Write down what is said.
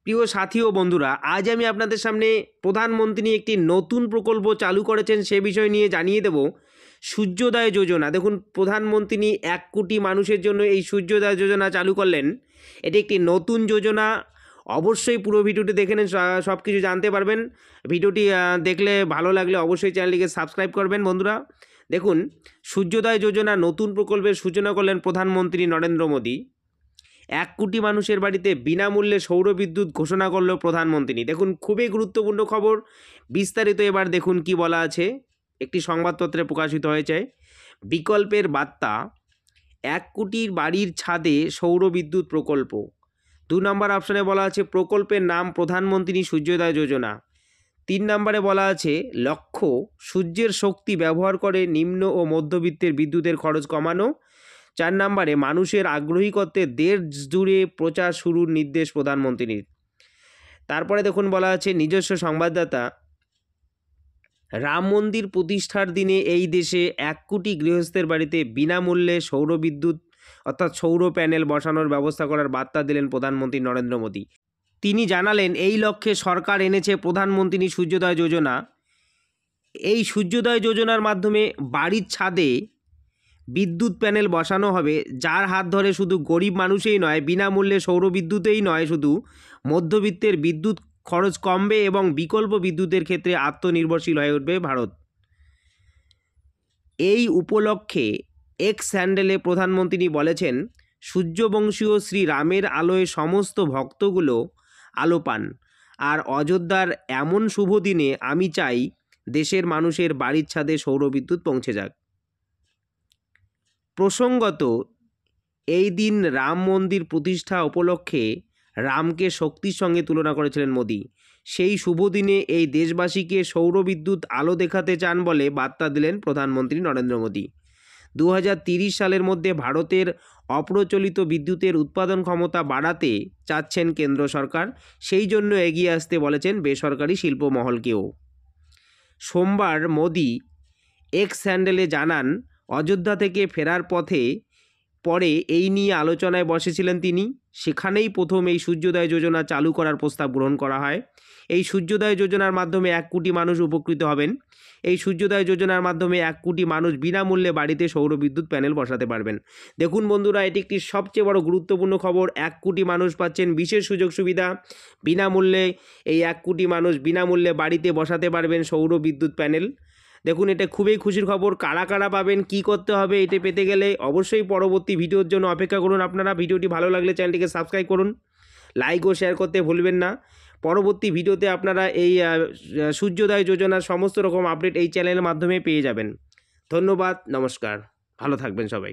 প্রিয় সাথী ও বন্ধুরা, আজ আমি আপনাদের সামনে প্রধানমন্ত্রী একটি নতুন প্রকল্প চালু করেছেন সে বিষয় নিয়ে জানিয়ে দেব। সূর্যোদয় যোজনা। দেখুন, প্রধানমন্ত্রী 1 কোটি মানুষের জন্য এই সূর্যোদয় যোজনা চালু করলেন। এটি একটি নতুন যোজনা। অবশ্যই পুরো ভিডিওটি দেখে নেন, সব কিছু জানতে পারবেন। ভিডিওটি দেখলে ভালো লাগলে অবশ্যই চ্যানেলটিকে সাবস্ক্রাইব করবেন বন্ধুরা। দেখুন, সূর্যোদয় যোজনা নতুন প্রকল্পের সূচনা করলেন প্রধানমন্ত্রী নরেন্দ্র মোদী। 1 কোটি মানুষের বাড়িতে বিনামূল্যে সৌর বিদ্যুৎ ঘোষণা করল প্রধানমন্ত্রী। দেখুন, খুবই গুরুত্বপূর্ণ খবর। বিস্তারিত এবার দেখুন কি বলা আছে। একটি সংবাদপত্রে প্রকাশিত হয়েছে। বিকল্পের বার্তা, 1 কোটির বাড়ির ছাদে সৌর বিদ্যুৎ প্রকল্প। 2 নম্বর অপশানে বলা আছে প্রকল্পের নাম প্রধানমন্ত্রী সূর্যোদয় যোজনা। 3 নম্বরে বলা আছে লক্ষ্য সূর্যের শক্তি ব্যবহার করে নিম্ন ও মধ্যবিত্তের বিদ্যুতের খরচ কমানো। 4 নম্বরে মানুষের আগ্রহী করতে দেশ জুড়ে প্রচার শুরুর নির্দেশ প্রধানমন্ত্রীর। তারপরে দেখুন বলা আছে নিজস্ব সংবাদদাতা, রাম মন্দির প্রতিষ্ঠার দিনে এই দেশে 1 কোটি গৃহস্থের বাড়িতে বিনামূল্যে সৌর বিদ্যুৎ অর্থাৎ সৌর প্যানেল বসানোর ব্যবস্থা করার বার্তা দিলেন প্রধানমন্ত্রী নরেন্দ্র মোদী। তিনি জানালেন এই লক্ষ্যে সরকার এনেছে প্রধানমন্ত্রী সূর্যোদয় যোজনা। এই সূর্যোদয় যোজনার মাধ্যমে বাড়ির ছাদে বিদ্যুৎ প্যানেল বসানো হবে, যার হাত ধরে শুধু গরিব মানুষই নয়, বিনামূল্যে সৌর বিদ্যুতেই নয়, শুধু মধ্যবিত্তের বিদ্যুৎ খরচ কমবে এবং বিকল্প বিদ্যুতের ক্ষেত্রে আত্মনির্ভরশীল হয়ে উঠবে ভারত। এই উপলক্ষে এক্স হ্যান্ডেলে প্রধানমন্ত্রী বলেছেন, সূর্যবংশীয় শ্রী রামের আলোয় সমস্ত ভক্তগুলো আলো পান, আর অযোধ্যার এমন শুভ দিনে আমি চাই দেশের মানুষের বাড়ির ছাদে সৌর বিদ্যুৎ পৌঁছে যাক। প্রসঙ্গত, এই দিন রাম মন্দির প্রতিষ্ঠা উপলক্ষে রামকে শক্তির সঙ্গে তুলনা করেছিলেন মোদী। সেই শুভ দিনে এই দেশবাসীকে সৌর বিদ্যুৎ আলো দেখাতে চান বলে বার্তা দিলেন প্রধানমন্ত্রী নরেন্দ্র মোদী। 2030 সালের মধ্যে ভারতের অপ্রচলিত বিদ্যুতের উৎপাদন ক্ষমতা বাড়াতে চাচ্ছেন কেন্দ্র সরকার। সেই জন্য এগিয়ে আসতে বলেছেন বেসরকারি শিল্পমহলকেও। সোমবার মোদী এক্স হ্যান্ডেলে জানান, অযোধ্যা থেকে ফেরার পরে এই নিয়ে আলোচনায় বসেছিলেন তিনি। সেখানেই প্রথম এই সূর্যোদয় যোজনা চালু করার প্রস্তাব গ্রহণ করা হয়। এই সূর্যোদয় যোজনার মাধ্যমে 1 কোটি মানুষ উপকৃত হবেন। এই সূর্যোদয় যোজনার মাধ্যমে 1 কোটি মানুষ বিনামূল্যে বাড়িতে সৌর বিদ্যুৎ প্যানেল বসাতে পারবেন। দেখুন বন্ধুরা, এটি একটি সবচেয়ে বড় গুরুত্বপূর্ণ খবর। 1 কোটি মানুষ পাচ্ছেন বিশেষ সুযোগ সুবিধা। বিনামূল্যে এই 1 কোটি মানুষ বিনামূল্যে বাড়িতে বসাতে পারবেন সৌর বিদ্যুৎ প্যানেল। দেখুন, এটা খুবই খুশির খবর। কারা কারা পাবেন, কি করতে হবে এটা পেতে গেলে অবশ্যই পরবর্তী ভিডিওর জন্য অপেক্ষা করুন আপনারা। ভিডিওটি ভালো লাগলে চ্যানেলটিকে সাবস্ক্রাইব করুন, লাইক ও শেয়ার করতে ভুলবেন না। পরবর্তী ভিডিওতে আপনারা এই সূর্যোদয় যোজনার সমস্ত রকম আপডেট এই চ্যানেলের মাধ্যমে পেয়ে যাবেন। ধন্যবাদ, নমস্কার, ভালো থাকবেন সবাই।